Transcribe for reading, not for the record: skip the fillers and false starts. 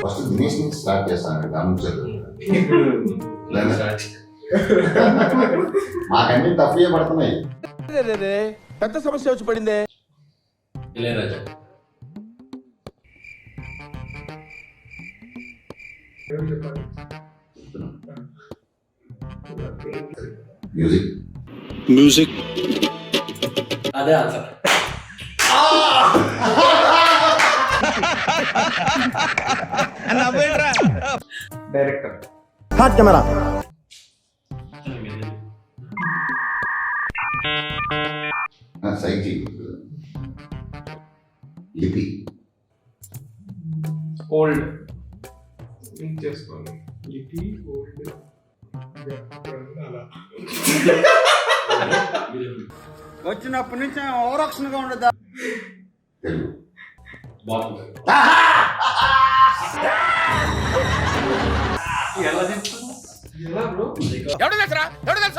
First Dinesh నుంచి start చేస్తాను గమనించదు. మాకన్నీ తప్పుయే పడుతున్నాయి. పెద్ద సమస్య వచ్చి పడిందే. ఇళయరాజా. మ్యూజిక్ అదే ఆన్సర్. డైరెక్టర్. Hot camera. సైకి లిపి ఓల్డ్ లింక్ చేసుకోండి. లిపి ఓల్డ్ అలా వచ్చినప్పటి నుంచి ఓవరాక్షన్గా ఉండదా. తెలుగు బాగుంది. ఎలా చెప్తున్నా ఎలా బ్రో? ఎవడు తెలుసా